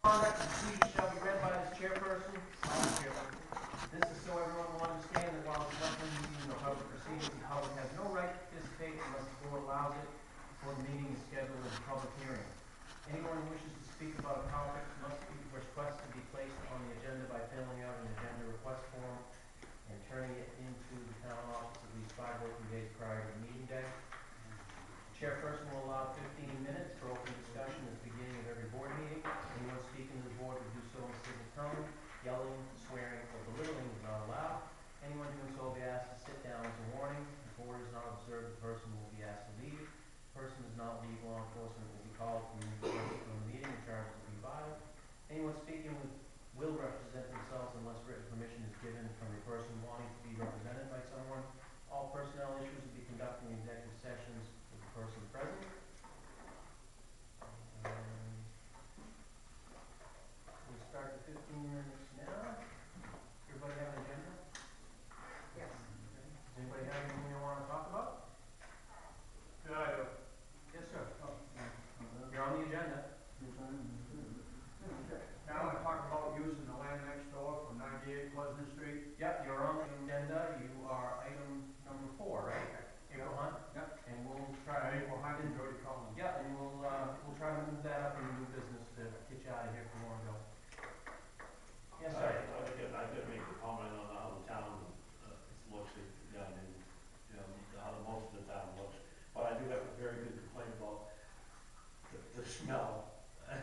Conduct and procedures shall be read by this chairperson. This is so everyone will understand that while the selectmen meeting or public proceedings, the public has no right to participate unless the board allows it before the meeting is scheduled as a public hearing. Anyone who wishes to speak about a topic must request to be placed on the agenda by filling out an agenda request form and turning it into the town office at least 5 working days prior to the meeting day. The chairperson will allow 15 minutes for open discussion at the beginning of every board meeting. Anyone speaking to the board will do so in a civil tone. Yelling, swearing, or belittling is not allowed. Anyone doing so will be asked to sit down as a warning. If the board is not observed, the person will be asked to leave. The person is not legal law enforcement will be called from the meeting and charged to be violent. Anyone speaking will represent themselves unless written permission is given from the person wanting to be represented by someone. All personnel issues will be conducted in executive sessions with the person present. We'll start the 15 minutes now. Everybody have an agenda? Yes. Okay. Does anybody have anything they want to talk about? Yeah, I do. Yes, sir. Oh, you're on the agenda. Now I want to talk about using the land next door from 98 Pleasant Street. Yep, you're on the agenda. You are item number 4, right? April Hunt? Yep. And we'll try April Hunt and Jody Collins. Yeah, and we'll try to move that up in new business to get you out of here if you want to go. Yes, sir. I could make a comment on how the town looks down in, how most of the town looks. But I do have a very good complaint about the smell. That's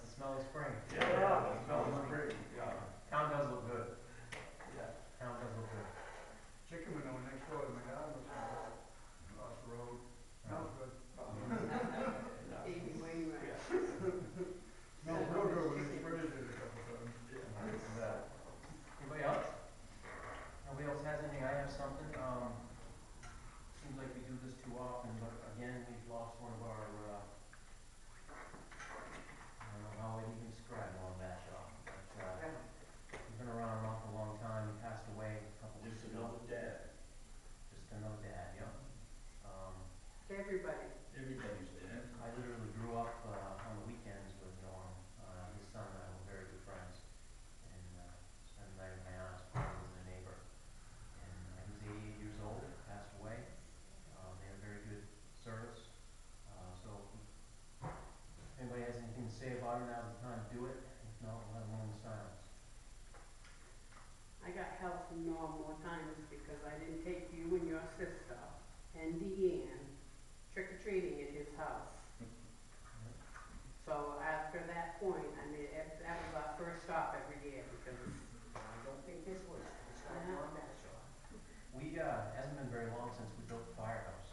the smell of spring. Yeah, the smell of spring. Yeah. Town does look good. Yeah. Town does look good. Chicken window next door to my dad was across the road. Smells good. Amy Wainwright. Smells real good when it's sprayed it a couple times. Anybody else? Nobody else has anything? I have something. Seems like we do this too often, but again, we've lost one of our, I don't know how I even describe Long Bashaw, but he's been around an awful long time. He passed away a couple weeks Just ago. another dad. Just another dad, yeah. Everybody. Everybody's dad. I literally grew up on the weekends with Norm. His son and I were very good friends. And spent the night at my aunt's because he was a neighbor. And he was 88 years old, passed away. They had a very good service. So if anybody has anything to say about it, now's the time to do it. If not, we'll have a moment of silence. I got help from Norm more times because I didn't take you and your sister and Deanne trick-or-treating at his house. So after that point, I mean, that was our first stop every year because I don't think this was on that shore. We, hasn't been very long since we built the firehouse.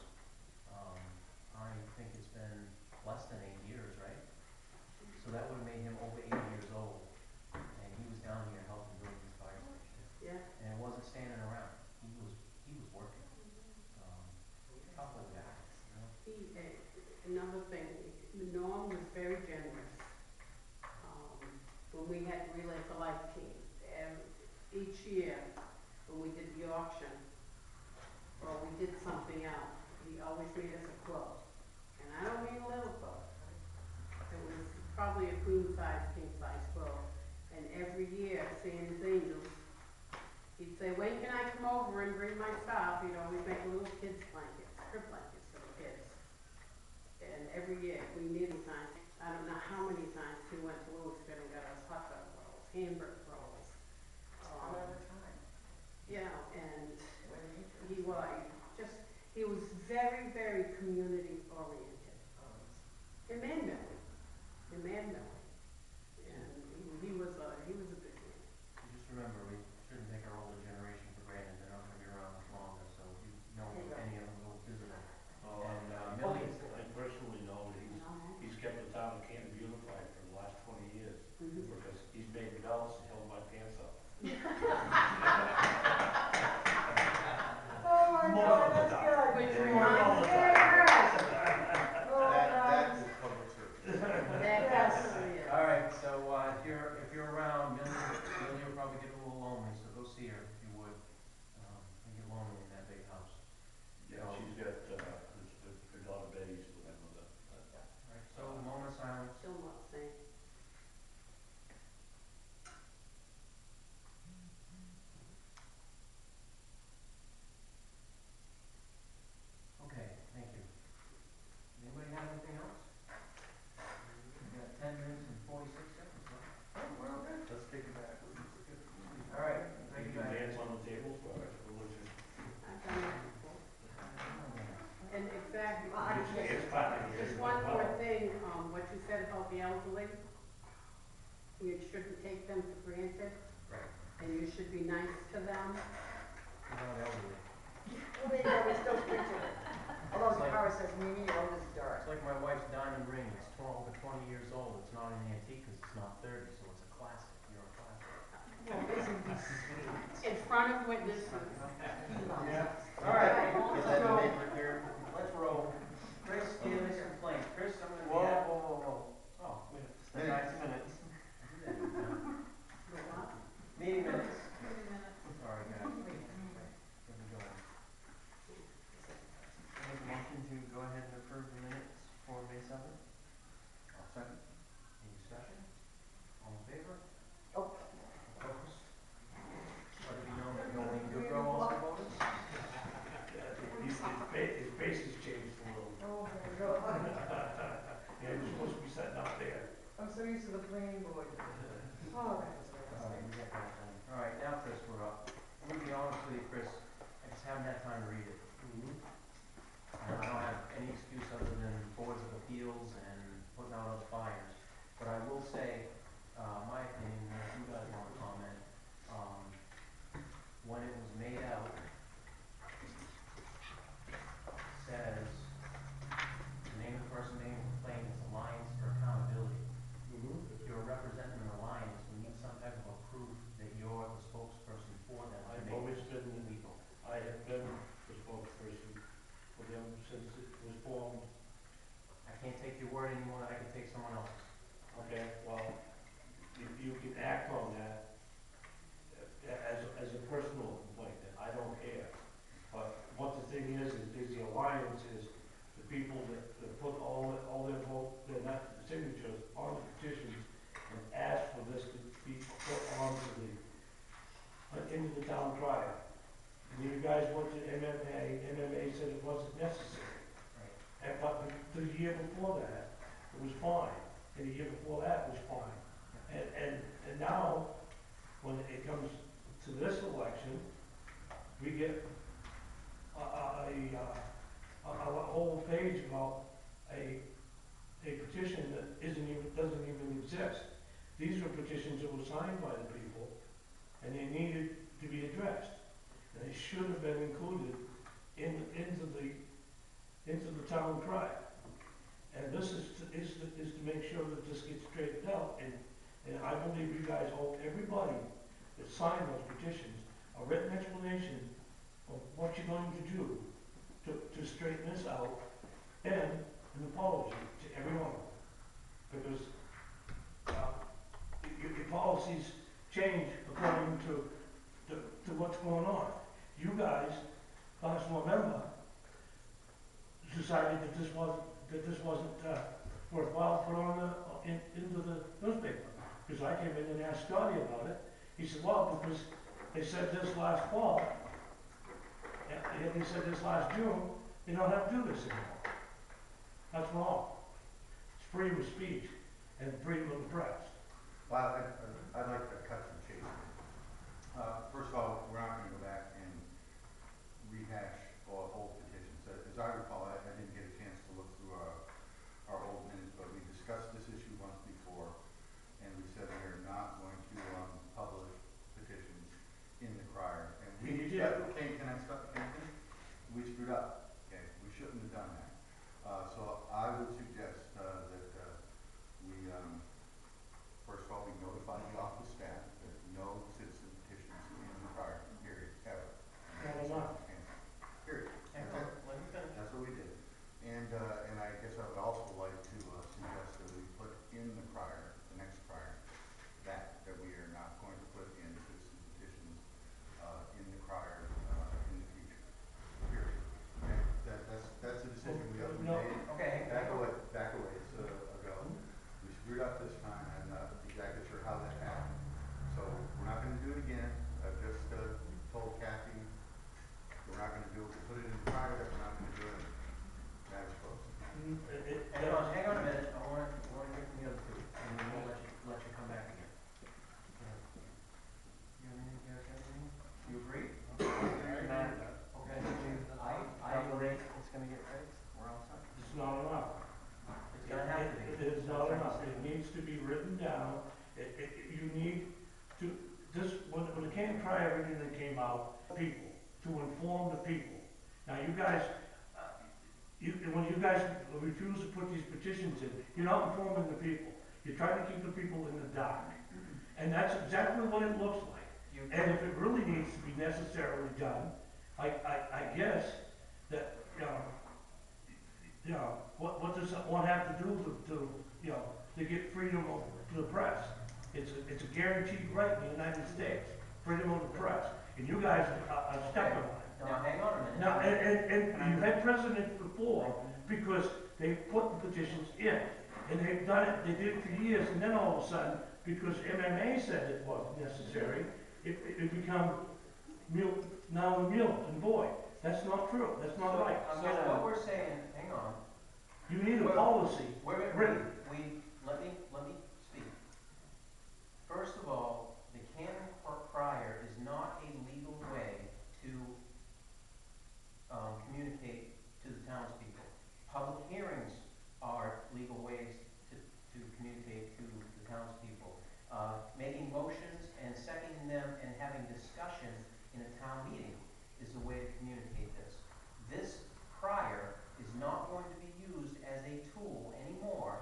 I think it's been less than 8 years, right? So that would have made him over 80 years old. And he was down here helping build this fire station. yeah. And it wasn't standing around. He was working. Tough old guy, you know? Another thing, Norm was very generous. When we had Relay for Life team, each year when we did the auction or we did something else, he always made us a quilt. And I don't mean a little quilt. It was probably a queen size, king size quilt. And every year, seeing his angels, he'd say, when can I come over and bring my stuff? He'd always make little kids blankets, crib blankets for the kids. And every year, we needed time. I don't know how many times he went to Lewiston and got us hot dog rolls, hamburger rolls. All the time. Yeah, and When he was very, very community oriented. And man-building. And he was a big man. Just remember, we shouldn't take our older generation for granted. They're not going to be around much longer, so if you know any of them, go visit them. And Millie, I personally know that he's kept the town of Canton unified for the last 20 years. Because he's made bells and held my pants up. Oh my God, that's good. Which Yeah. reminds me, That is public service. that absolutely is. all right. So if you're around, Millie will probably get a little lonely. So go see her if you would. You get lonely in that big house. Yeah, she's got her daughter Betty's living with her. All right. So moment of silence. Still more the elderly. You shouldn't take them for granted, Right. and you should be nice to them. You're not elderly. Well, there you go, we still picture it. Although the car says Mimi, your oldest It's daughter. like my wife's diamond ring, it's over 20 years old, it's not an antique because it's not 30, so it's a classic, you're a classic. Well, isn't he sweet? In front of witnesses. He loves us. All right, get that in paper here, let's roll. Chris, Davis, complaint, Chris, I'm gonna be at. Whoa. Oh, wait, step back 2 minutes. The what? Meeting minutes. Sorry, guys. Where we going? Make a motion to go ahead and approve the minutes for May 7th. I'll second. Any discussion? All in favor? Oh, Opposed? Let it be known that Noreen Goodrow also voted. His face has changed a little. oh my God. Yeah, he's supposed to be sitting up there. I'm so used to the planning board. Oh, that was All right, last we got that done. All right, now Chris, we're up. I'm gonna be honest with you, Chris, I just haven't had time to read it. And I don't have any excuse other than boards of appeals and putting out other fires. But I will say, my opinion, if you guys want to comment, when it was made out, says, the name of the person making the complaint is Alliance for Accountability. If you're representing an alliance, we need some type of a proof that you're the spokesperson for them to I've make always it been, legal. I have been the spokesperson for them since it was formed. I can't take your word any more than I can take someone else's. Okay, well, if you can act on that as a personal complaint, then I don't care. But what the thing is the alliance is the people that put all their vote, their signatures on the petitions and ask for this to be put onto into the town crier. And you guys went to MMA said it wasn't necessary. Right. But the year before that, it was fine, and the year before that was fine. And now, when it comes to this election, we get a whole page about a petition that doesn't even exist. These were petitions that were signed by the people, and they needed to be addressed. And they should have been included into the town cry. And this is to make sure that this gets straightened out, and I believe you guys owe everybody that signed those petitions a written explanation of what you're going to do to straighten this out, and an apology to everyone. Because your policies change according to what's going on. You guys, last November, decided that this wasn't worthwhile to put on into the newspaper. Because I came in and asked Scotty about it. He said, well, because they said this last fall, and they said this last June, they don't have to do this anymore. That's wrong. It's freedom of speech and freedom of the press. Well, I'd like to cut to the chase. First of all, we're not gonna go back and rehash all old petitions. As I recall, I didn't get a chance to look through our old minutes, but we discussed this issue once before, and we said we are not going to publish petitions in the crier. And we You did. Can I stop? Can I finish? We screwed up. Okay, we shouldn't have done that. So I would suggest that we first of all, we notify the office staff that no citizen petitions in the crier, period, ever. Well, not. Period. Hang on, let me finish. That's what we did. And I guess I would also like to suggest that we put in the crier, the next crier, that we are not going to put in citizen petitions in the crier in the future. Period. Okay? That's a decision we have No. made Okay. back away ago. We screwed up this time. I'm not exactly sure how that happened. So we're not going to do it again. I've just told Kathy we're not going to do it. We'll put it in the crier that we're not going to do it. That is close. Hang on a minute, I want to get from the other two, and then we'll let you come back again. You have anything, you guys have anything? You agree? Okay, I agree, it's gonna get fixed, we're all set. It's not enough. It's gonna have to be. It is not trying to enough, say. it needs to be written down, you need to, when the Canton Cry, everything that came out, people, to inform the people. Now, you guys, when you guys refuse to put these petitions in, you're not informing the people, you're trying to keep the people in the dark. And that's exactly what it looks like. You- And if it really needs to be necessarily done, I guess that, what does one have to do to get freedom of the press? It's a guaranteed right in the United States, freedom of the press, and you guys are stepping on it. Now, hang on a minute. Now, and you've had presidents before, because they put the petitions in, and they've done it, they did it for years, and then all of a sudden, because MMA said it wasn't necessary, it become now and void. That's not true, that's not right. So what we're saying, hang on, You need a policy written. let me speak. First of all, the canon crier is not a legal way to communicate to the townspeople. Public hearings are legal ways to communicate to the townspeople. Making motions and seconding them and having discussion in a town meeting is a way to communicate this. This crier is not going to be used as a tool anymore,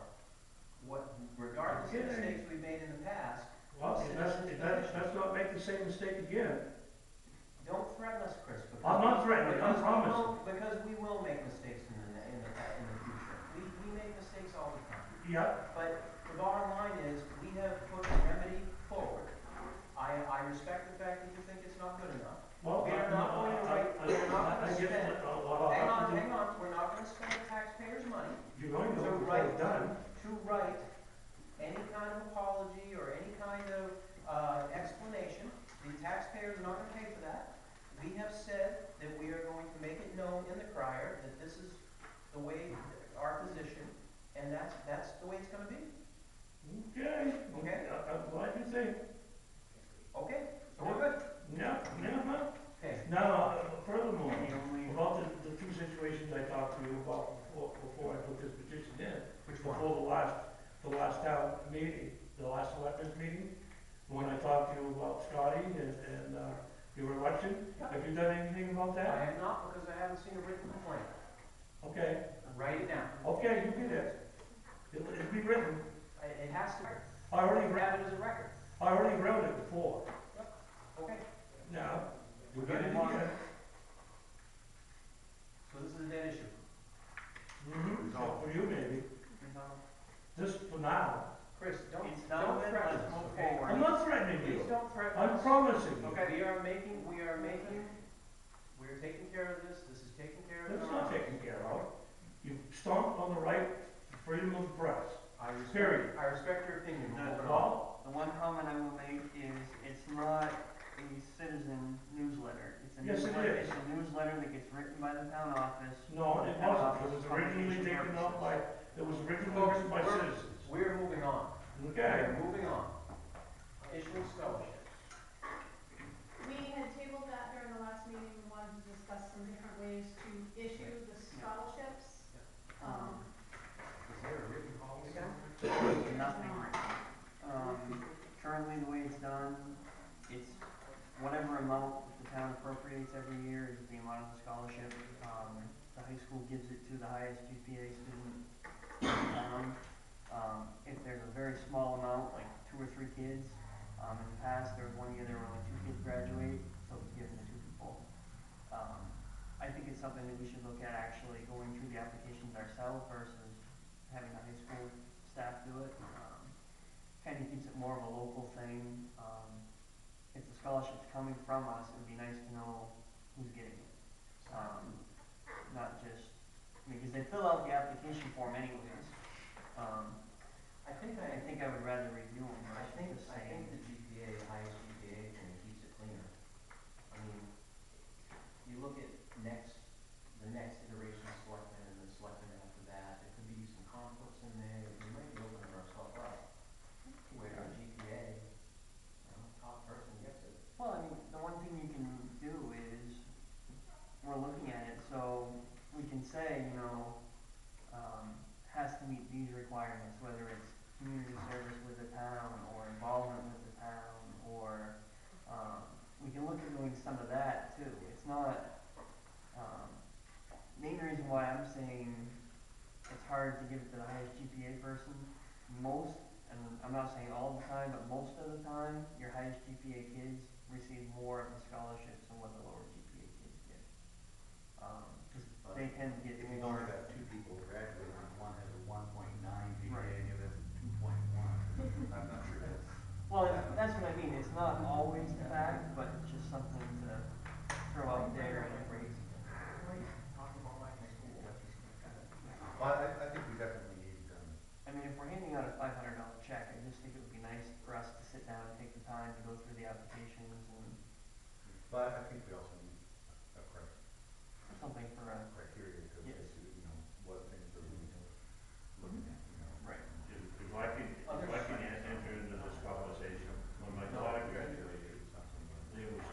regardless of mistakes we've made in the past. Well, let's not make the same mistake again. Don't threaten us, Chris. I'm not threatening, I'm promising. Because we will make mistakes in the future. We make mistakes all the time. Yeah, But the bottom line is, we have put a remedy forward. I respect the fact that you think it's not good enough. well, We are not going to write, we are not I going to guess spend, what I'll have to do, hang on, we're not going to spend taxpayers' money you're going to to before write, it's done. to write any kind of apology or any kind of explanation. The taxpayers are not going to pay for that. We have said that we are going to make it known in the crier that this is the way, our position, and that's the way it's going to be. Okay. Okay. I'm glad you think. Okay, so we're good. Yeah, Okay. Now, furthermore, The only, about the two situations I talked to you about before I put this petition in, Which one? before the last town meeting, the last selectmen's meeting, when I talked to you about Scotty and your election, have you done anything about I that? have not, because I haven't seen a written complaint. Okay, Write it down. okay, you get it. It'll be written. It has to, I already read, have it as a record. I already wrote it before. Okay, Now, we Good get it one. again. so this is a dead issue. For you maybe, just for now. Chris, don't it's done threaten with, us, let's move okay? forward. I'm not threatening Please you. don't threaten I'm us. promising you. Okay, we are taking care of this is taken care of. That's not taken care of. You stomped on the right to freedom of the press. Period. I respect your opinion, we're moving on. Well, The one comment I will make is, it's not a citizen newsletter. It's a Yes, it newsletter, is. it's a newsletter that gets written by the town office. no, it wasn't. It was originally taken up by, it was originally written by citizens. We're moving on. Okay. We're moving on. Issuing scholarships. We had tabled that during the last meeting, we wanted to discuss some different ways to issue the scholarships. Is there a written policy? Nothing. Currently, the way it's done, it's whatever amount the town appropriates every year is the amount of the scholarship. The high school gives it to the highest GPA student in town. If there's a very small amount, like 2 or 3 kids, in the past, there was one year there were only 2 kids graduate, so it was given to 2 people. I think it's something that we should look at actually going through the applications ourselves versus having the high school staff do it. Kind of keeps it more of a local thing. If the scholarship's coming from us, it would be nice to know who's getting it. Not just, because they fill out the application form anyways. I I would rather review them I versus think just the saying. highest GPA thing keeps it cleaner. I mean, you look at the next iteration of selectmen and the selectmen after that, there could be some conflicts in there, we might be opening ourselves up. Where our GPA, top person gets it. Well, I mean, the one thing you can do is, we're looking at it, so we can say, has to meet these requirements, whether it's I'm not saying all the time, but most of the time, your highest GPA kids receive more of the scholarships than what the lower GPA kids get. 'Cause they tend to get If you've more. only got two people graduating, and one has a 1.9 GPA Right. and the other has a 2.1, I'm not sure that's. Well, that's what I mean, it's not always the fact, but it's just something to throw out there and embrace. Well, I think we definitely need, I mean, if we're handing out a $500 check, I just think it would be nice for us to sit down and take the time to go through the applications and but I think we also need a something for a, criteria to, Yes. you know, what things are we looking at, you know. right. If I can enter into this conversation, when my daughter graduated, there was,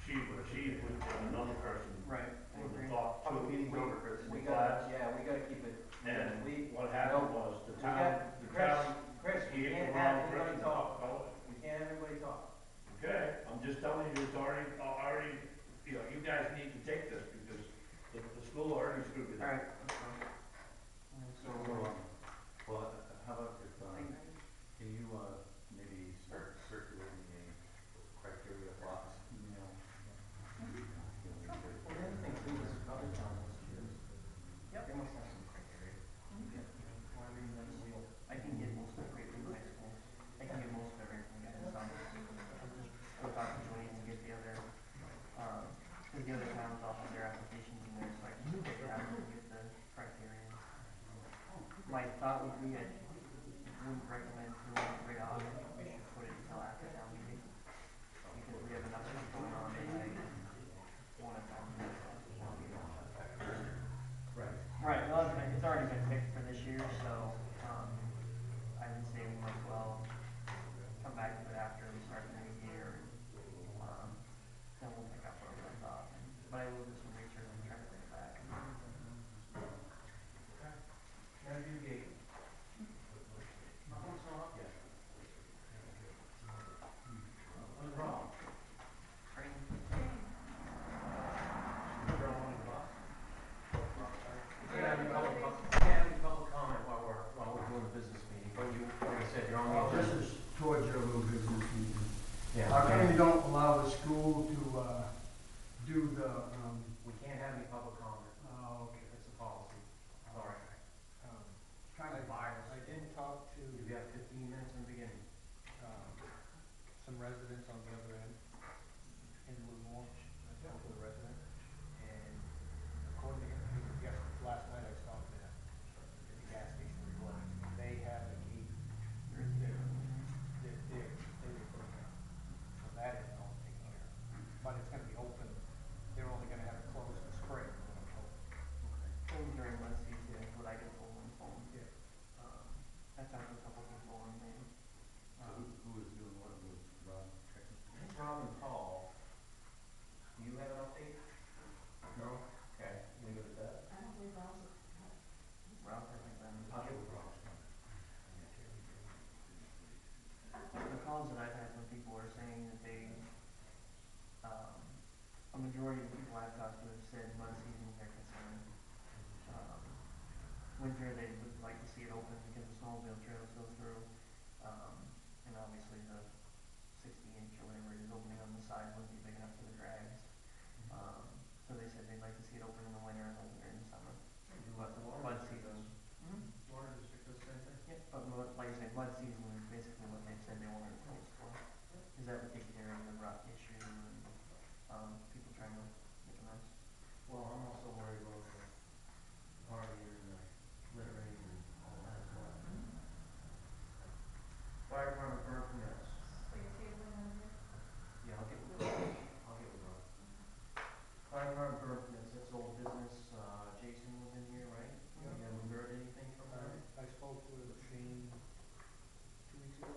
she was another person Right, I with agree. the thought Public too. meeting's over, Chris. We gotta, yeah, we gotta keep it. And we, what happened was the we got, town, Chris, we he hit can't the have wrong anybody person. talk. Oh, We can't have everybody talk. okay, I'm just telling you, it's already, you know, you guys need to take this because the school already screwed it up. Alright, that's fine. So, well, how about if, can you, maybe start circulating a criteria box email? Well, the other thing too is other towns, Yep. they must have some criteria. I can get most of it right from high school. I can get most of it right from there, some. I'll just go talk to Julian and get the other, cause the other towns all have their applications in there, so I can just get that and get the criteria. My thought would be, I wouldn't recommend doing it right off, I think we should put it until after town meeting. Because we have enough stuff going on, and I want to talk about that. Right. Right, well, it's already been picked for this year, so, I would say we might as well come back to it after we start the new year. Then we'll pick up where we left off, but I will do some research and try to bring it back. Interview gate. Nothing's come up yet. What's wrong? Training. You can't have any public comment while we're doing a business meeting, but you, like I said, you're on the Well, this agenda. is towards your little business meeting. Yeah. How come you don't allow the school to, do the, We can't have any public comment. oh, okay. It's a policy. Sorry. Kind of biased. I did talk to, You have 15 minutes in the beginning. some residents on the other end in Livermore. I spoke to the resident, and according to him, yes, last night I stopped there at the gas station where he was. They have a key. They're putting it. So that is all taken care of. But it's gonna be open, they're only gonna have it closed in spring, when I'm told. Only during mud season is what I get told on the phone. Yeah. I talked to a couple people and they, So who is doing what, was Rob checking? It's Rob and Paul. Do you have an update? No? Okay, leave it at that. I don't believe I was. Ralph, I think, I'll get with Rob. the calls that I've had from people are saying that they, a majority of the people I've talked to have said mud season is their concern. Winter, they would like to see it open because the snowmobile trails go through, and obviously the 60-inch or whatever it is opening on the side wouldn't be big enough for the drags. So they said they'd like to see it open in the winter and open during the summer. But mud season. Water district does the same thing? Yeah, but like I said, mud season is basically what they've said they want it closed for. Because that would take care of the rut issue and, people trying to make a mess. Well, I'm also worried about the partying and the littering and all that as well. Fire department burn permits. So you're tabling them here? Yeah, I'll get with Rob. Fire department burn permits, that's old business. Jason was in here, right? Yeah. You haven't heard anything from them? I spoke with Shane 2 weeks ago.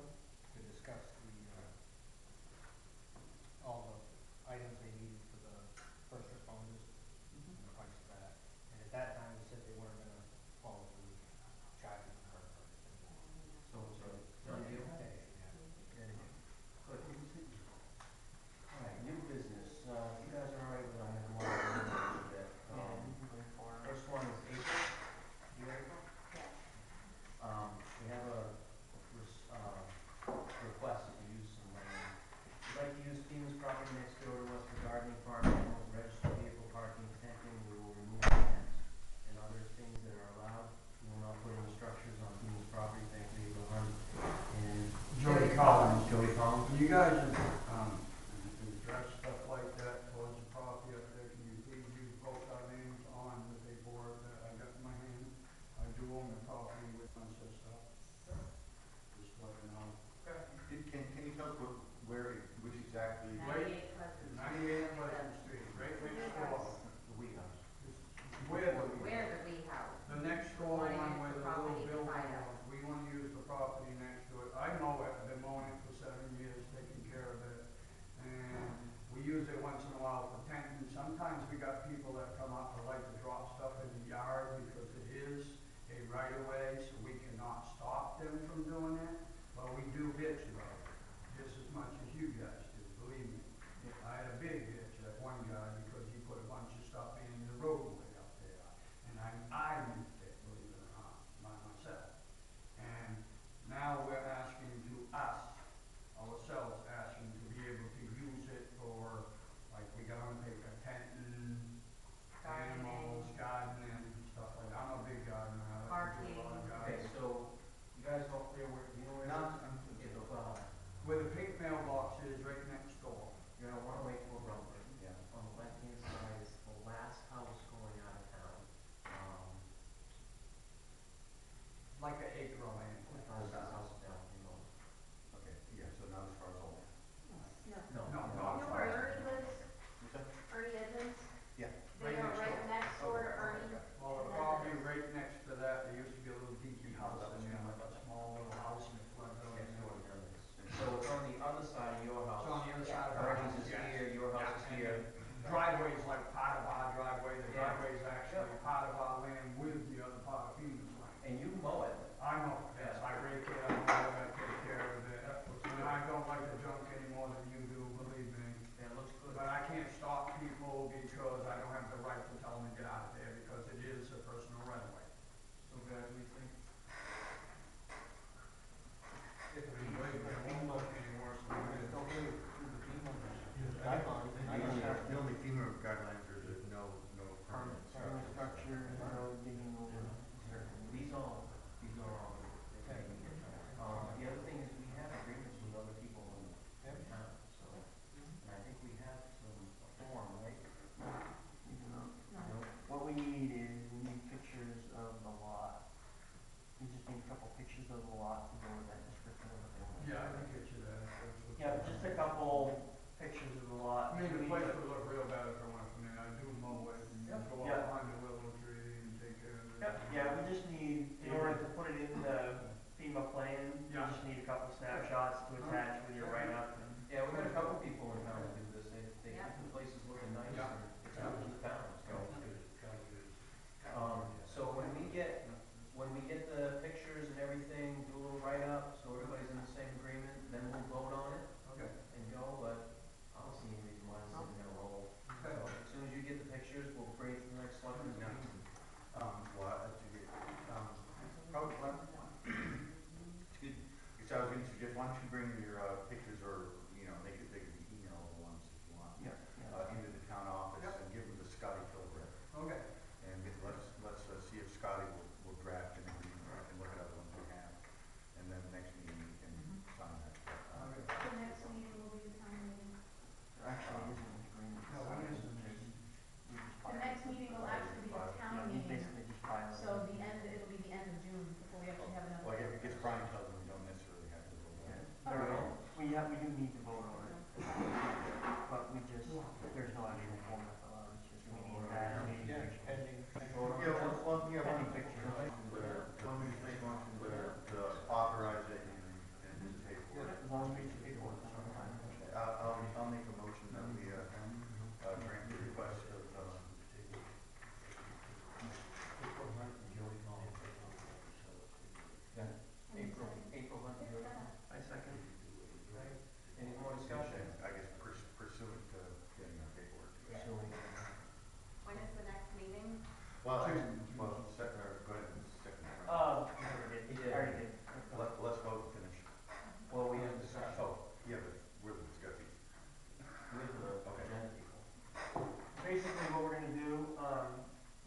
You guys, address stuff like that towards the property up there, can you please use both our names on the paperwork that I got in my hand? I do own the property with my sister. Just let you know. Can you tell us which exactly? Right, 98 Pleasant Street, right next door. The Wheat House. Where Where the we house. the next door Wanna one use where the the little property building beside us. was, we wanna use the property next to it. I know it, I've been mowing it for 7 years, taking care of it. And we use it once in a while for tenting. Sometimes we got people that come up that like to drop stuff in the yard because it is a right of way, so we cannot stop them from doing it. But we do bitch about it, just as much as you guys do, believe me. I had a big bitch at one guy because he put a bunch of stuff in the roadway up there. And I moved it, believe it or not, by myself. And now we're asking ourselves asking to be able to use it for, like, we got on paper, tenting, animals, gardening, stuff like that. I'm a big gardener, I like to do a lot of Okay, gardening. so you guys don't clear where, you know where it is? Where the pink mailbox is, right next door. You're on 108 Rumford. Yeah. On the left-hand side is the last house going out of town. Like an acre of land. How's that house down, you know? Okay, yeah, so not as far as all. No. No, You know where Ernie lives? What's that? Ernie Edmonds? Yeah. They are right next door to Ernie. Well, the property right next to that, there used to be a little dinky house in there, like a small little house in the front door. Okay, so it's on the other side of your It's house. on the other side of our house. Ernie's is yes. here, your house is Yeah, here. and the driveway's like part of our driveway, the Yeah. driveway's actually part of our land with the other part of FEMA's land. And you mow it. I know, yes, I rake it, I mow it, I take care of it, and I don't like the junk any more than you do, believe me. Yeah, it looks good. But I can't stop people because I don't have the right to tell them to get out of there because it is a personal right of way. So guys, what do you think? If it anyway, but it won't look any worse than it is. The only FEMA guidelines are that no permanent Permanent structure, no digging over. These are all. The other thing is we have agreements with other people in town, so, and I think we have some form, right? What we need is, we need pictures of the lot. We just need a couple pictures of the lot to go with that description of the building. Yeah, I can get you that. Yeah, just a couple pictures of the lot. I mean, the We need place to- would look real bad if I went from there. I do mow it and Yep. go Yeah. out behind the willow tree and take care of it. Yep, yeah, we just need, in order to put it in the FEMA plan, we Yeah. just need a couple snapshots to attach with your write-up and. Yeah, we got a couple people in town that do this, they Yeah. keep the places looking nice Yeah. and it's good for the town, so. So when we get the pictures and everything, do a little write-up, so everybody's in the same agreement, then we'll vote on it Okay. and go, but I don't see any reason why this isn't gonna roll. So Okay. as soon as you get the pictures, we'll bring it to the next selectmen's meeting. Probably, excuse me, because I was going to suggest, why don't you bring your pictures or, they could be emailable ones if you want, into the town office Yep. and give them to Scotty Kilbreth. Okay. And let's see if Scotty will draft and then we can look at other ones we have. And then the next meeting we can sign that. Okay. The next meeting will be the town meeting. There actually isn't an agreement. No, when is the next? We just The file next it. meeting will actually be the Yeah, town we meeting, basically just file it. so it'll be the end of June before we actually have another. Well, I guess Brian tells me we don't necessarily have to vote on it. We do need to vote on it, but there's no actual form to fill out, it's just we need that, we need pending. pending pictures. When we make motion to authorize it and pay for it. As long as we get the paperwork, that's fine. I'll make a motion that we, grant the request of, April 1st. I second. Any more discussion? I guess pursuant to getting our paperwork. So, When is the next meeting? Well, go ahead and second. Already He did, did. already did. Let's vote and finish. well, we have discussion Yeah, but we're discussing. with the agenda people. Basically, what we're gonna do,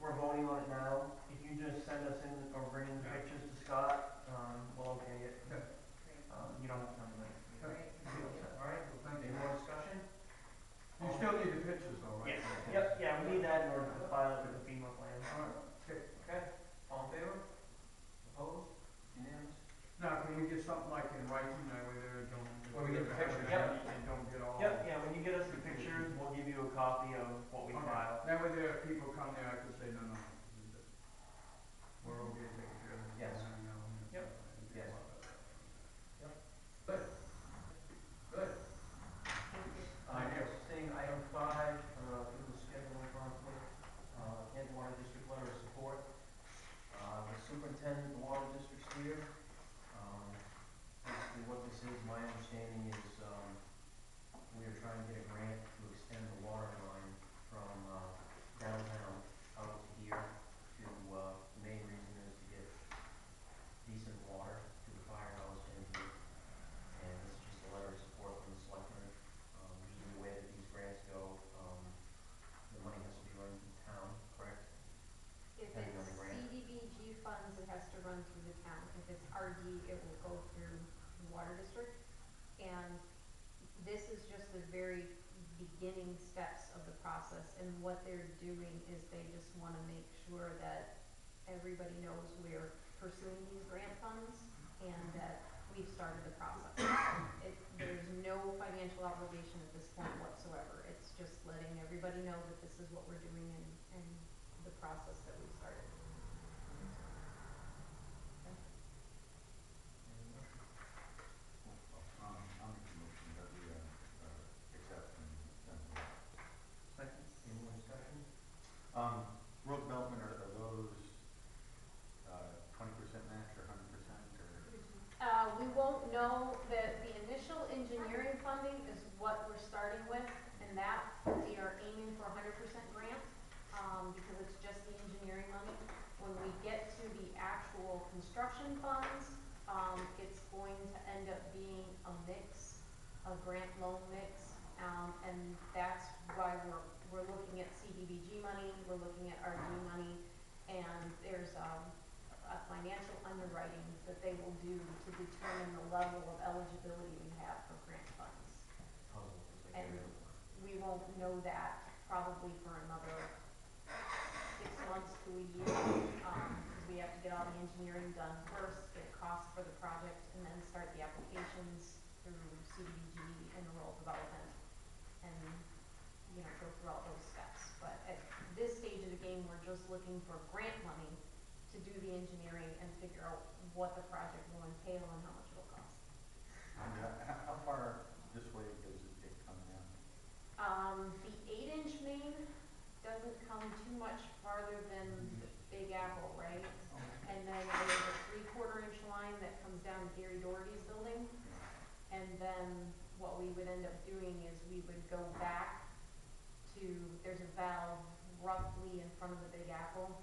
we're voting on it now. If you just send us in or bring in the pictures to Scott, we'll okay it. Okay. You don't have to come tonight. Great. All you something like in writing, that way there don't. Where we get the pictures, Yeah. yep. And don't get all. Yep, yeah, when you get us the pictures, we'll give you a copy of what we Okay. file. That way there, people come there, I can say, no, no, we're okay, taking care of this. Yes. You know, and Yep. stuff, and Yes. blah, blah, blah. Good. Good. Next thing, item 5, it was scheduling conflict, Kent Water District letter of support. The superintendent, the water district's here. Basically what this is, my understanding is, we are trying to get a grant to extend the water line from, downtown out to here to, the main reason is to get decent water to the firehouse and here. And this is just a letter of support from the selectmen. Usually the way that these grants go, the money has to be run through town, correct? If Depending on it's the grant. CDBG funds, it has to run through the town. If it's RD, it will go through the water district. And this is just the very beginning steps of the process, and what they're doing is they just wanna make sure that everybody knows we're pursuing these grant funds and that we've started the process. There's no financial obligation at this point whatsoever. It's just letting everybody know that this is what we're doing and the process that we've started. I'll make a motion that we, accept and send them. Second, any more discussion? Rural development, are those, 20% match or 100% or? We won't know that the initial engineering funding is what we're starting with, and that we are aiming for 100% grant, because it's just the engineering money. When we get to the actual construction funds, it's going to end up being a mix, a grant loan mix, and that's why we're looking at CDBG money, we're looking at RD money, and there's a financial underwriting that they will do to determine the level of eligibility we have for grant funds. Puzzle, is like And everyone. we won't know that probably for another 6 months to a year, because we have to get all the engineering done first, get costs for the project, and then start the applications through CDBG and rural development, and, go through all those steps. But at this stage of the game, we're just looking for grant money to do the engineering and figure out what the project will entail and how much it will cost. And, how far this way does it come down? The 8-inch main doesn't come too much farther than the Big Apple, right? And then there's a 3/4 inch line that comes down Gary Doherty's building. And then what we would end up doing is we would go back to, there's a valve roughly in front of the Big Apple.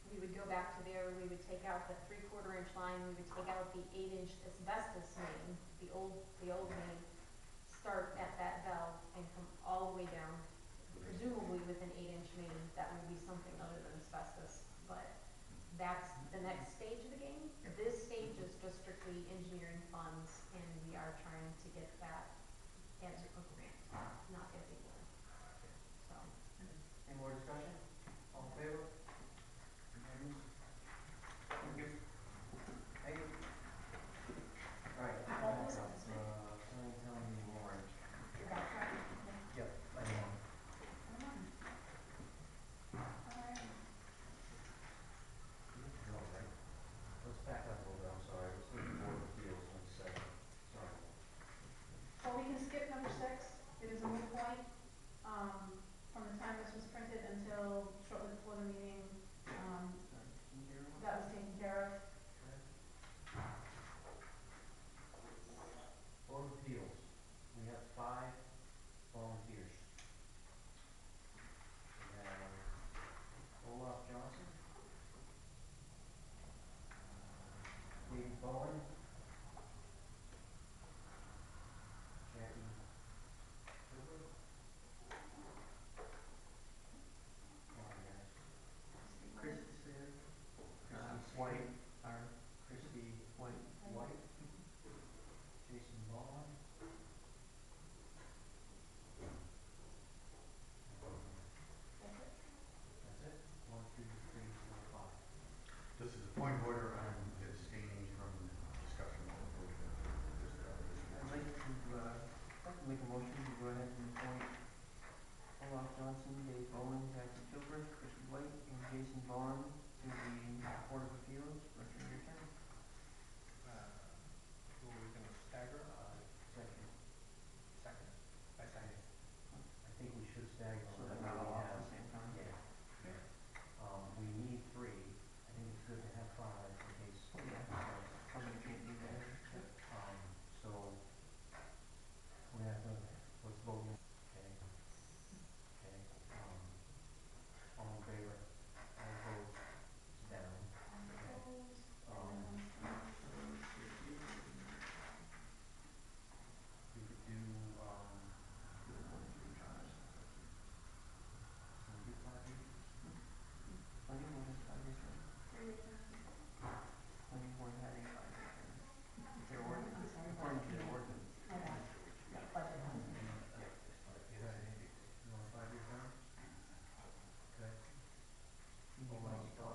We would go back to there, we would take out the 3/4 inch line, we would take out the 8-inch asbestos main, the old main, start at that valve and come all the way down, presumably with an 8-inch main, that would be something other than asbestos, but that's the next stage of the game. This stage is just strictly engineering funds, and we are trying to get that as a grant, not as a loan. So, Any more discussion? All in favor? Unanimous? Thank you. Thank you. All right. What was it? Planning town meeting warrant. You're back, right? Yep, I know. Alright. No, right? Let's back up a little bit, I'm sorry. Let's look at board of appeals in a second. Sorry. Well, we can skip number 6, it is a moot point, from the time this was printed until make a motion to go ahead and appoint Olaf Johnson, Dave Bowen, Jackie Gilbert, Christy White, and Jason Vaughn to the Board of Appeals for a 3-year term. Who are we gonna stagger? Second. Second. I second. I think we should stagger So them. they're not all off at the same time? Yeah. We need 3. I think it's good to have 5 in case. Yeah. Somebody can't do that. So, we have to, let's vote. Okay. Okay, all in favor? All opposed? It's down. We could do, can we do 5 each? Planning board has 5-year term. 3-year term. Planning board had a 5-year term. Their ordinance, according to their ordinance. You want a 5-year term? Okay. Hold on, 5.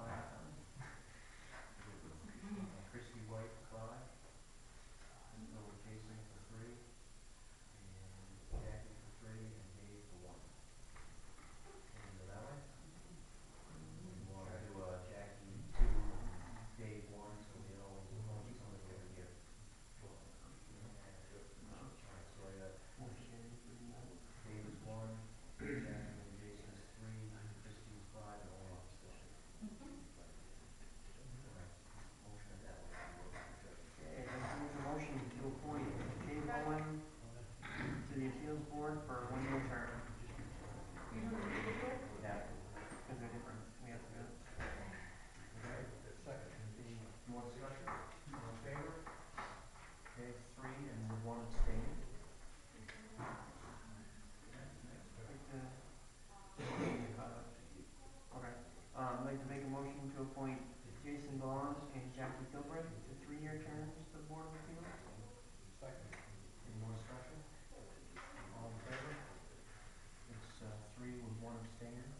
Christy White, 5. And go with Jason for 3. And Jackie for 3, and Dave for 1. Can we go that way? We want to do, Jackie 2, Dave 1, so we know somebody's over here. Alright, so I got Dave is 1, Jackie and Jason is 3, Christy is 5, and Olaf is 6. Alright, motion it that way. Okay, I'd like to make a motion to appoint Jay Bowen to the appeals board for a 1-year term. You doing the video? Yeah. Because they're different, we have to do it. Okay. Second. Any more discussion? All in favor? Okay, 3 and 1 abstaining. Okay, I'd like to make a motion to appoint Jason Vaughn and Jackie Gilbert to 3-year terms to the Board of Appeals. Second. Any more discussion? All in favor? It's 3 with 1 abstaining.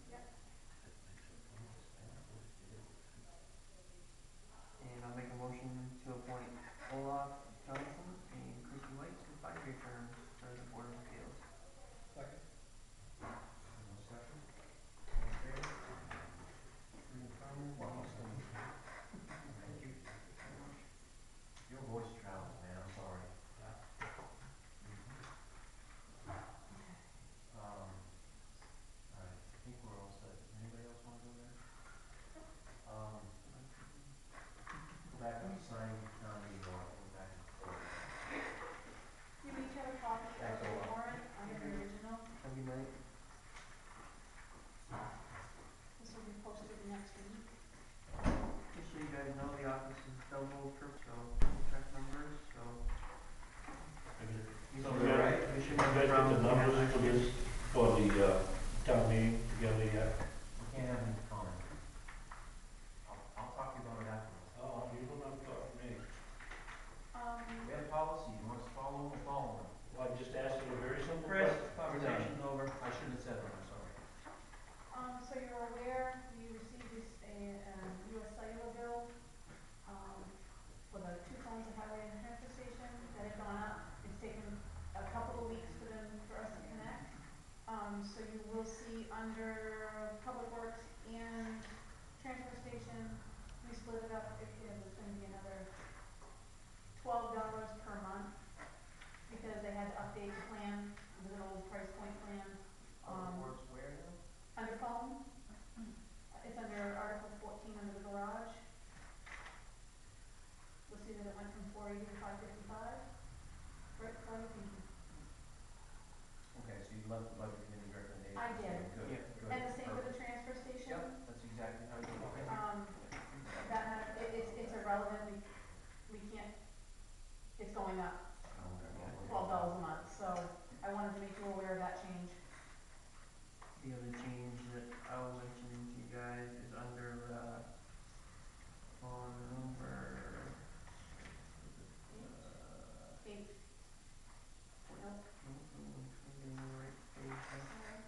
And I'll make a motion to appoint Olaf Johnson and Christy White to 5-year terms for the Board of Appeals. Second. Any more discussion? All in favor? 3 affirmative, 1 abstaining. Thank you. Your voice travels, man, I'm sorry. Alright, I think we're all set. Anybody else want to go there? Go back up to sign town meeting warrant, go back and forth. You each have a copy of the warrant, I have the original, Have a good night. this will be posted next week. Just so you guys know, the office is double, triple, so check numbers, so. You So should- we're right? You should You have guys get the numbers for this, for the, town meeting together yet? We can't have any comment. I'll talk to you about it afterwards. Oh, you don't have to talk to me. We have policy, you want us to follow them, we'll follow them. Well, I just asked you a very simple Chris, question. conversation's over. I shouldn't have said that, I'm sorry. So you're aware, you received this, US cellular bill, for the 2 phones at highway and the transfer station that had gone up. It's taken a couple of weeks for us to connect. So you will see under Public Works and Transfer Station, we split it up, it's gonna be another $12 per month, because they had to update the plan, it was an old price point plan. Works where now? Under phone, it's under Article 14 under the garage. You'll see that it went from 480 to 555. Right, what are you thinking? Okay, so you left the budget committee recommendation. I did. Good, Yeah. good. And the same for the Perfect. transfer station. Yep, that's exactly how you do it. That matter, it's irrelevant, we can't, it's going up $12 a month, so I wanted to make you aware of that change. The other change that I'll mention to you guys is under, on number, 8. Nope. nope, I'm on the right page, Sorry.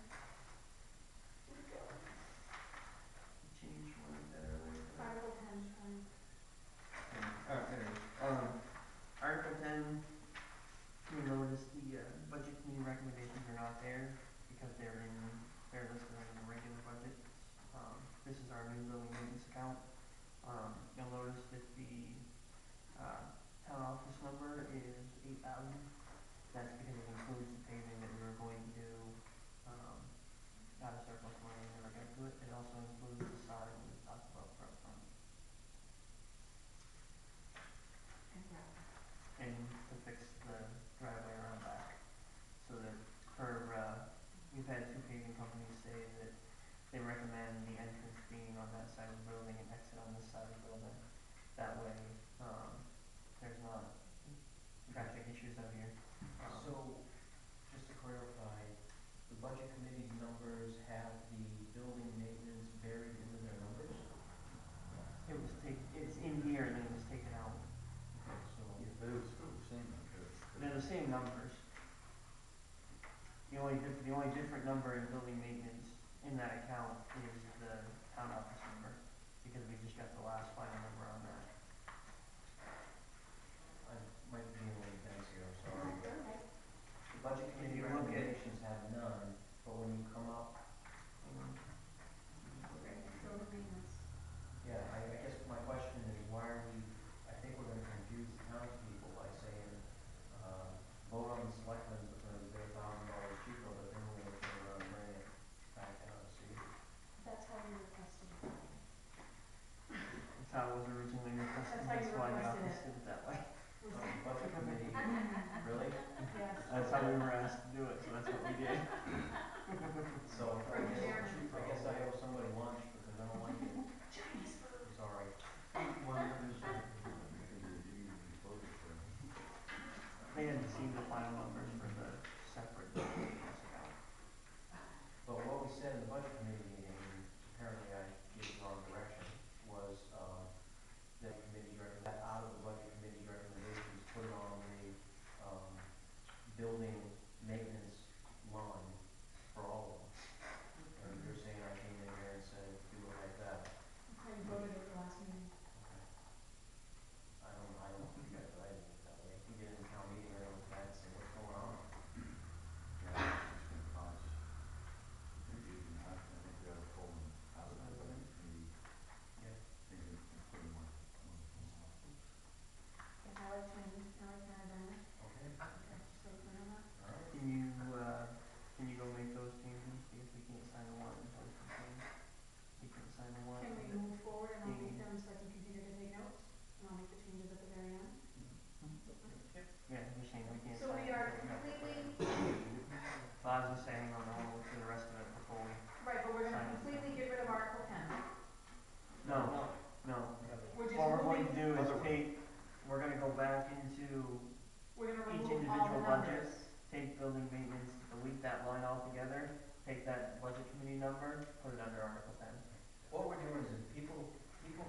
change one there. Article 10, There it is. Article 10, you know, notice the, budget committee recommendations are not there because they're listed in the regular budget. This is our new building maintenance account. You'll notice that the, town office number is 8,000. That's because it includes the paving that we were going to do, out of surplus money and never got to it. It also includes the sign we talked about for up front. And to fix the driveway around back. So that we've had 2 paving companies say that they recommend the entrance being on that side of the building and exit on this side of the building. That way, there's not traffic issues out here. So, just to clarify, the budget committee's numbers have the building maintenance buried into their numbers? It's in here and then it was taken out. Okay, so, Yeah, but it was still the same, because. They're the same numbers. The only different number in building maintenance in that account is the town office number, because we just got the last final number on that. I might be being a little dense here, I'm sorry. Okay. The budget If committee you look at- recommendations have none, but when you come up, Building maintenance. yeah, I guess my question is, why are we, I think we're gonna confuse the townspeople by saying, vote on the selectmen because they're $1,000 cheaper, but then we're gonna turn around and bring it back down, see? That's how you requested it. That's how it was originally requested, That's how you that's why the requested office it. did it that way. Was Oh, it? the budget committee, really? Yes. That's how we were asked to do it, so that's what we did. So, I guess I owe somebody lunch because I don't like it. Chinese food. Sorry. They hadn't seen the final numbers for the separate maintenance account. But what we said in the budget committee meeting, and apparently I gave the wrong direction, was, that committee's that out of the budget committee's recommendations, put it on the, building maintenance line for all of them. And you're saying I came in here and said, do it like that. That's how you voted at the last meeting. Okay. I don't think I did it that way. If we get in the town meeting, I don't have to say what's going on. Yeah, it's gonna cause confusion. I think we ought to pull them out of the budget committee. Yeah. Things and put them on. Yes, I like Chinese, I like Canada. Okay, Okay, so we're on that. all right. Can you go make those changes, because we can't sign the warrant until it's complete. We can sign the warrant. Can we move forward and I'll make them so I can continue to take notes? And I'll make the changes at the very end? Yeah, you're saying we can't So sign we it are until we have it. completely, So I was just saying on the whole for the rest of it before we, Right, but we're gonna completely get rid of Article 10. no. We're just What we're going moving, to do is we're gonna go back into we're gonna each remove all the individual budget, numbers. take building maintenance, delete that line altogether, take that budget committee number, put it under Article 10. What we're doing is people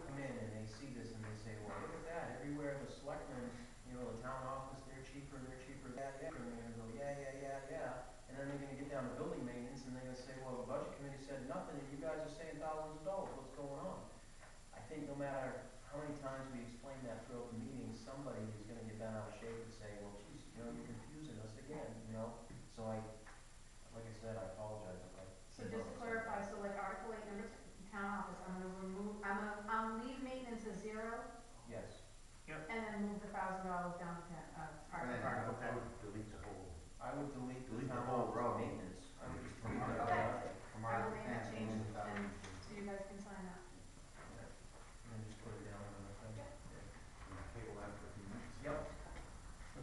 come in and they see this and they say, well, look at that, everywhere the selectmen, the town office, they're cheaper, yeah, yeah, and they're gonna go, yeah, and then they're gonna get down to building maintenance and they're gonna say, well, the budget committee said nothing, and you guys are saying thousands of dollars, what's going on? I think no matter how many times we explain that throughout the meeting, somebody is gonna get bent out of shape and say, well, geez, you're confusing us again, so like I said, I apologize if I. So just to clarify, so like Article 8, number 10, town office, I'm leave maintenance as 0 Yes. and then move the $1,000 down to 10, Article 10. I would delete the whole. I would delete the Delete the town whole office row. maintenance. I would just delete From that Okay. out. From I our will make that and change move that and into so you guys can sign that. And then just put it down on the thing. the table that for a few minutes. Yep. So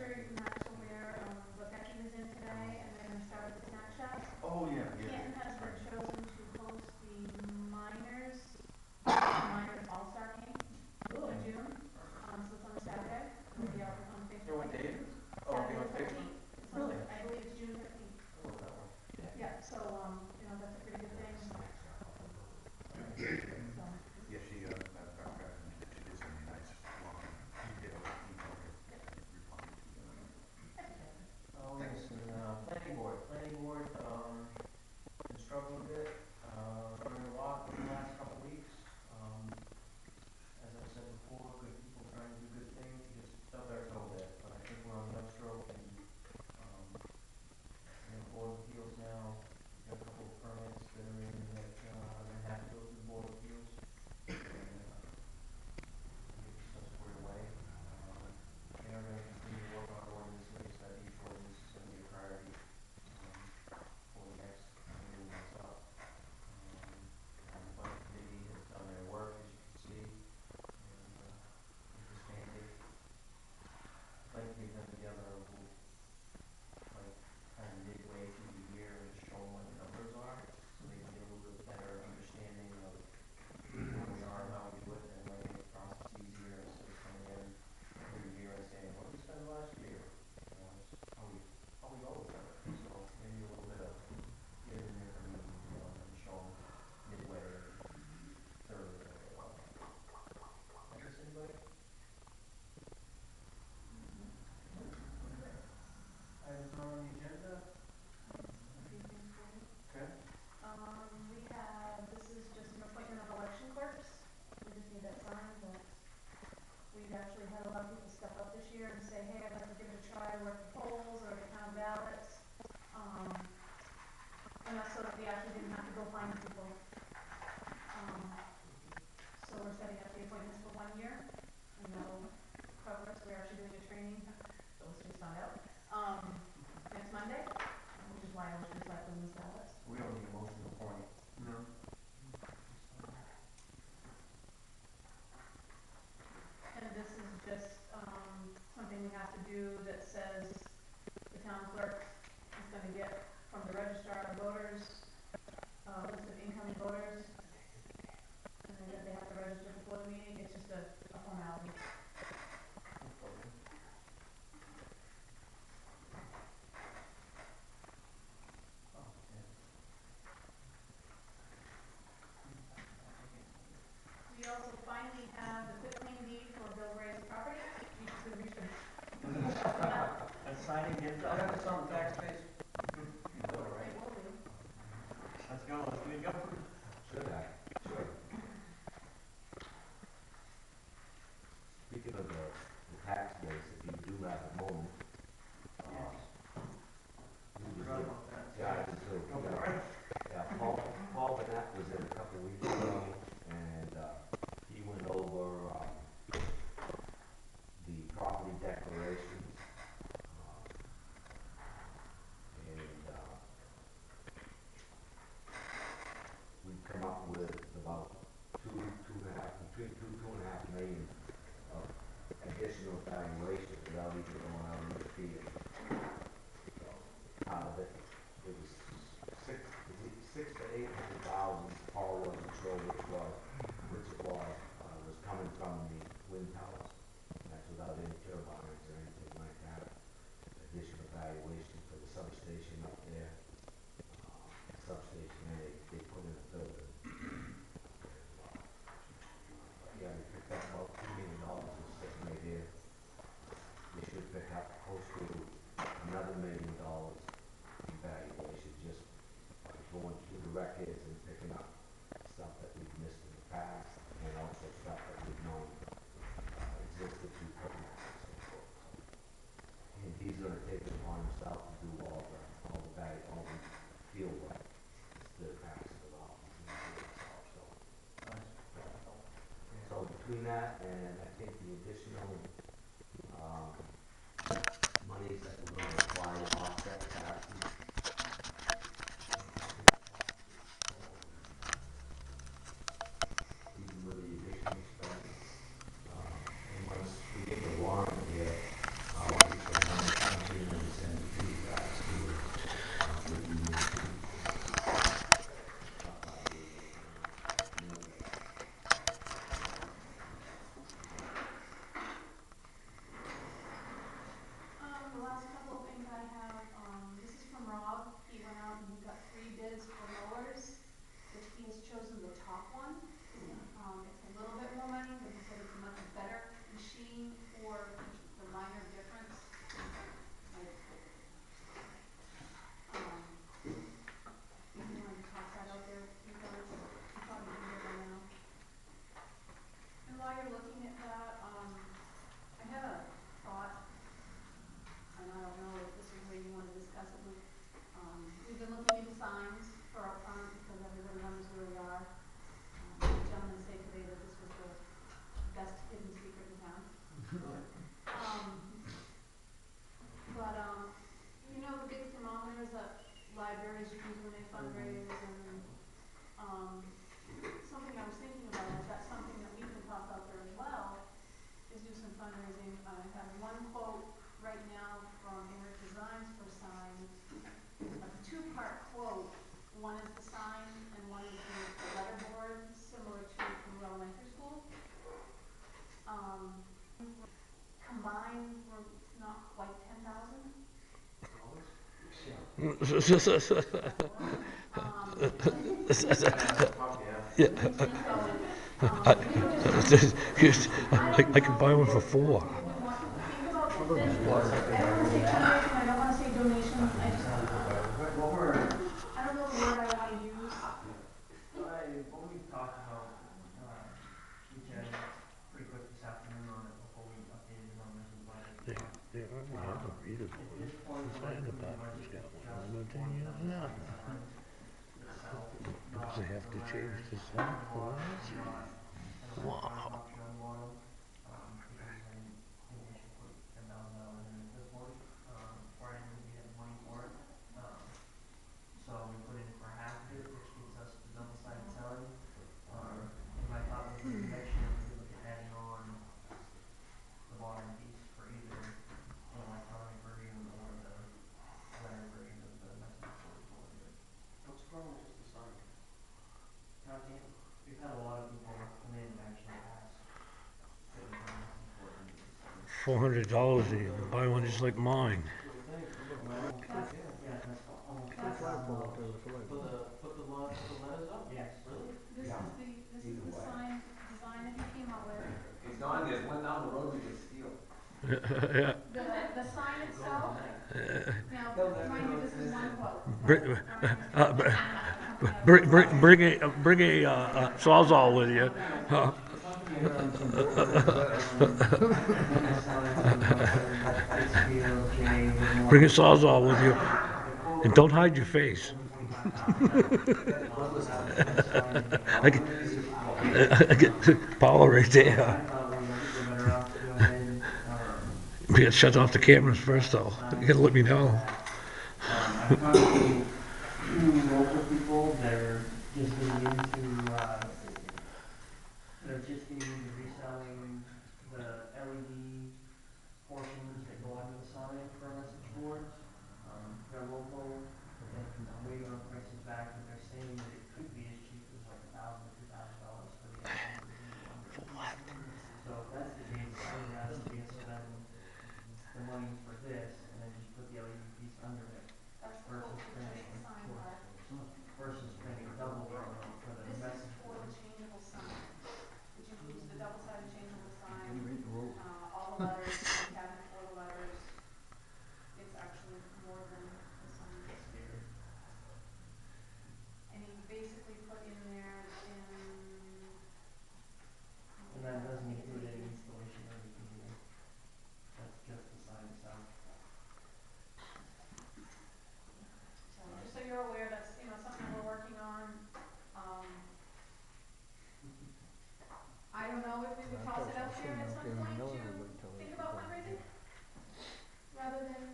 sure Matt's aware, but Becky was in today, and they're gonna start the snack shack. Oh, yeah, yeah. Canton has been Right. chosen to host the miners all-star game in June, so it's on a Saturday, it'll be out on Facebook. You know what day it is? Oh, it'll be on Saturday Facebook? 13th. It's on- Really? I believe it's June 13th. Oh, that one. Yeah, so, that's a pretty good thing, so. Yeah, she, matter of fact, she did send me a nice, long, detailed email replying to Oh, listen, planning board, been struggling a bit, learning a lot over the last couple of weeks. As I said before, good people trying to do good things, we just stubbed our toe there, but I think we're on the upstroke and, Board of Appeals now, we've got a couple of permits that are in that, are gonna have to go through the Board of Appeals. And, get stuff squared away. They are gonna continue to work on ordinances, that each ordinance is gonna be a priority, for the next, meeting that's up. The budget committee has done their work, as you can see, and, disbanded. I'd like to get them together, kind of midway through the year and show them what the numbers are, so they can get a little bit better understanding of where we are and how we do it, and might make the process easier instead of coming in every year and saying, what did we spend last year? It's how we always done it, so maybe a little bit of get in there for me, and show them midway or thoroughly what they are. I guess anybody? Items not on the agenda? A few things for you. Okay. We have, this is just an appointment of election clerks, we just need that signed, but we've actually had a lot of people step up this year and say, hey, I'd like to give it a try, work the polls or the town ballots. And that's so that we actually didn't have to go find people. So we're setting up the appointments for 1 year, and that'll cover us, we're actually doing a training, so let's just find out. Next Monday, which is why I was recycling these ballots. We don't need a motion to appoint. No. And this is just, something we have to do that says the town clerk is gonna get from the registrar of voters, list of incoming voters. And then they have to register before the meeting, it's just a formality. We also finally have the quitclaim deed for Bill Gray's property, we just couldn't reach it. Let's sign and get it I got done. this on the tax base. All right. It will be. Let's go, let's get it going. Should I? Sure. Speaking of the tax base, if you do have a moment, Forgot about that. yeah, Paul Burnett was in a couple weeks ago, and he went over the property declarations, and we've come up with about between two and a half million of additional valuations without even going out in the field. So, out of it, it was six to 800,000. Paul wasn't sure which it was, was coming from the wind towers. That's without any turbines or anything like that. Additional valuation for the substation up there. Substation, they put in a building. Yeah, we picked up about $2 million just sitting right here. We should pick up close to another $1 million in valuation just by going through the records and picking up stuff that we've missed in the past, and also stuff that we've known existed through permits and so forth. And he's gonna take it upon himself to do all the field work, instead of passing it off. He's gonna do it himself, so. So between that and I think the additional, monies that we're gonna apply to offset taxes. Even with the additional spending, and once we get the warrant here, we can Yeah, So, I, we were just, I can buy one for $4. think about this, I don't wanna say fundraising, I don't wanna say donation, I just, What we're, I don't know the word I wanna use. what we talked about, we chatted pretty quick this afternoon on it before we updated the numbers and budget. At this point, we're like, we budget just for the sign itself, not the letters, the bottom, not, and the electronic option on the bottom, because then maybe we should put $10,000 in this one, or I think we have money for it. So we put in for half of it, which gives us the double-sided sign. And my thought was maybe next year we could look at adding on the bottom piece for either an electronic version or the letter version of the message board. What's the problem with just the sign? We've had a lot of people come in and actually ask for the message board and $400, you can buy one just like mine. That's, yeah, that's almost That's- $2,000. Put the letters up? Yes. Really? this is the sign design that he came up with. It's on, there's one down the road we could steal. Yeah. The sign itself, now, mind you, this is one quote. Bring, bring a sawzall with you. Bring a sawzall with you, and don't hide your face. I get power right there. We gotta shut off the cameras first, though. You gotta let me know. I've talked to two local people that are just getting into, reselling the LED portions that go onto the sign for a message board. They're local, and I'm waiting on prices back, but they're saying that it could be as cheap as like $1,000 to $2,000 for the LED. So if that's the case, I would rather see us spend the money for this and then just put the LED piece under it That's the versus quote for just spending, the sign part. versus spending double the amount for the This is message for board. the changeable sign, which includes the double-sided changeable sign, all the letters, the cabinet for the letters. It's actually more than the sign. And he basically put in there And that doesn't include any installation or anything either. That's just the sign itself. So just so you're aware, that's, something that we're working on. I don't know if we would toss it out there at some point to think about fundraising, rather than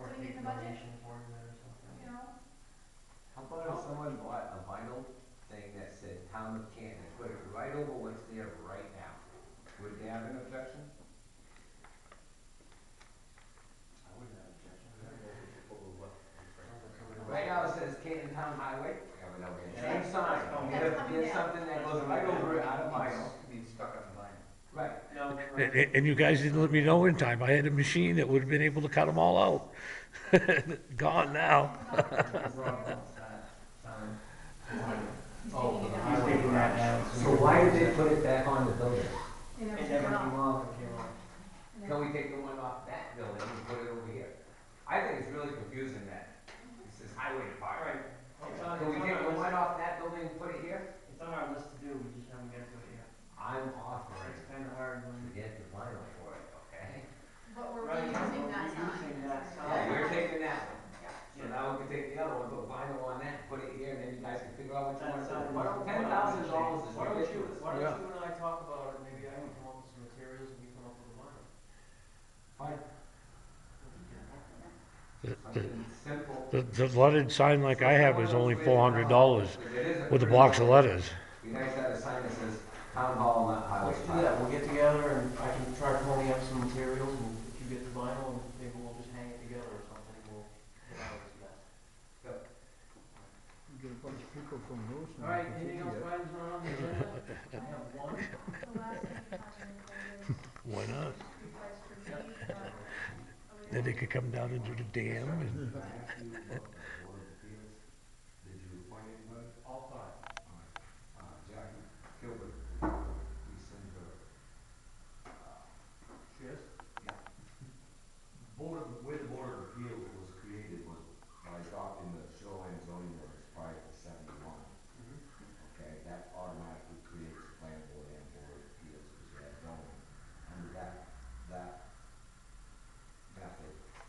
Or putting it take in a the budget, donation towards it or something. How about if someone bought a vinyl thing that said Town of Canton and put it right over what's there right now? Would they have an objection? I wouldn't have an objection. Right now it says Canton Town Highway, yeah, but no, it's the same Yeah. sign, That's coming there's down. something that goes right over it out of vinyl. Needs stuck up in vinyl. Right. No, And you guys didn't let me know in time. I had a machine that would have been able to cut them all out. Gone now. Oh, he's taking that down. So why did they put it back on the building? It never It came never off. came off, it came off. Can we take the one off that building and put it over here? I think it's really confusing that it says Highway Department. Can we take the one off that building and put it here? It's on our list to do, we just haven't got to it yet. I'm offering It's kinda hard to when. get the vinyl for it, okay? But we're Right, reusing we're that sign. reusing that sign. Yeah, we're taking that one. Yeah. So now we can take the other one, put vinyl on that, put it here, and then you guys can figure out what you want to That's do. $10,000 is ridiculous. Why don't you and I talk about it, maybe I can come up with some materials and you come up with a line. Fine. The, Something simple. the lettered sign like I have is only $400 It is with a pretty box of simple. letters. Be nice to have a sign that says Town Hall, not Highway Let's do that, Department. we'll get together and I can try pony up some materials and if you get the vinyl, and maybe we'll just hang it together or something, we'll get out of this mess. Get a bunch of people from Lewiston. Alright, anything else, Brian's not on the agenda? I have one. The last thing I have is Why not? you guys received, That they could come down and do the dam and. I asked you about the Board of Appeals. Did you appoint anybody? All five. Jackie Gilbert, we sent her. Cheers. Yeah. Where the Board of Appeals was created was by adopting the shoreline zoning orders prior to 71. Okay, that automatically creates a planning board and Board of Appeals because you have zoning. Under that method,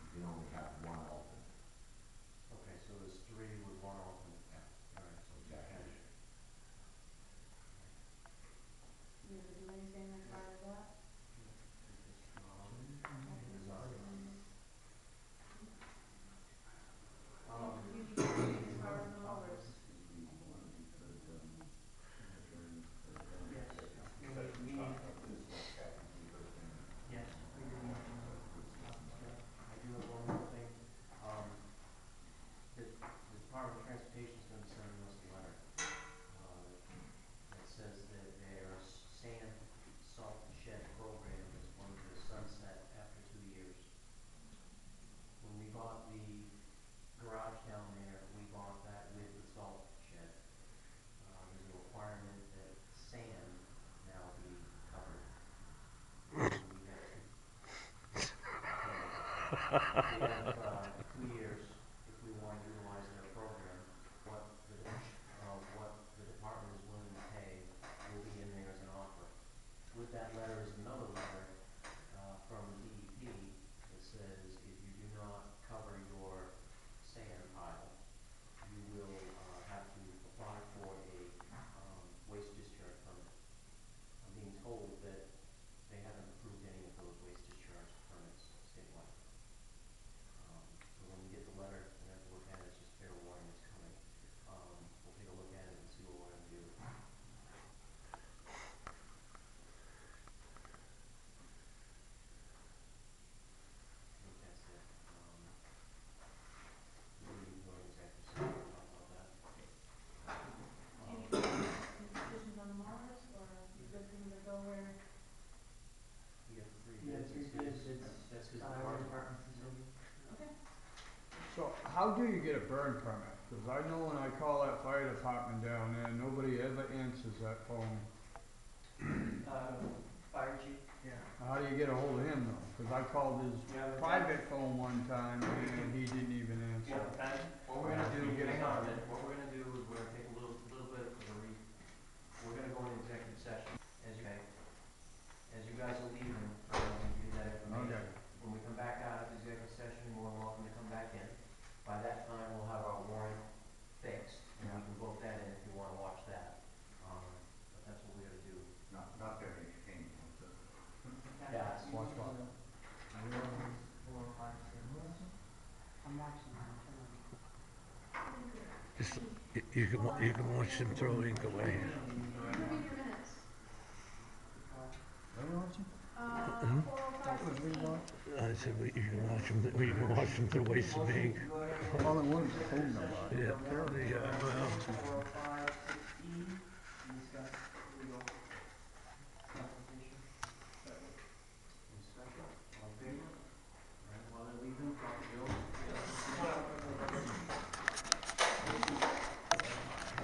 you can only have one alternate. Okay, so there's three with one alternate. Yeah. All right, so Jackie. You have to do anything as far as that? You do anything as far as the hours? Yes, we need, yes, we do need to stop and stuff. I do have one more thing. The Department of Transportation is gonna be sending us a letter, that says that their sand salt shed program is going to sunset after 2 years. When we bought the garage down there, we bought that with the salt shed. There's a requirement that sand now be covered. We have we have 2 years if we want to utilize their program. What the department is willing to pay will be in there as an offer. With that letter is another letter from DEP that says if you do not cover your sand pile, you will have to apply for a waste discharge permit. I'm being told that they haven't approved any of those waste discharge permits statewide. So when we get the letter, we have to look at it, it's just fair warning it's coming. We'll take a look at it and see what we're gonna do. I think that's it. We need to go in executive session to talk about that. Do you need any decisions on the Morris, or you good things to go where? We got 3 Yeah, bids. 3 bids. That's his Highway department. department's decision. Okay. So how do you get a burn permit? Because I know when I call that fire department down there, nobody ever answers that phone. Fire chief? Yeah. How do you get a hold of him though? Because I called his Yeah, but private phone one time and he didn't even answer. Yeah, Ben? What we're gonna do, Get a hang on a copy. minute, what we're gonna do is we're gonna take a little bit of a we're gonna go into executive session, as you guys are leaving, I'm gonna give you that information. Okay. When we come back out of executive session, you're more than welcome to come back in. By that time, we'll have our warrant fixed, and we can vote that in if you wanna watch that. But that's what we're gonna do. Not that it came, but, Yeah. Watch what? I'm watching that too. Just, you can watch them throw ink away. Read your minutes. Are you watching? 405, 16. I said, you can watch them throw waste of ink. All I want is a phone number. Yeah, well,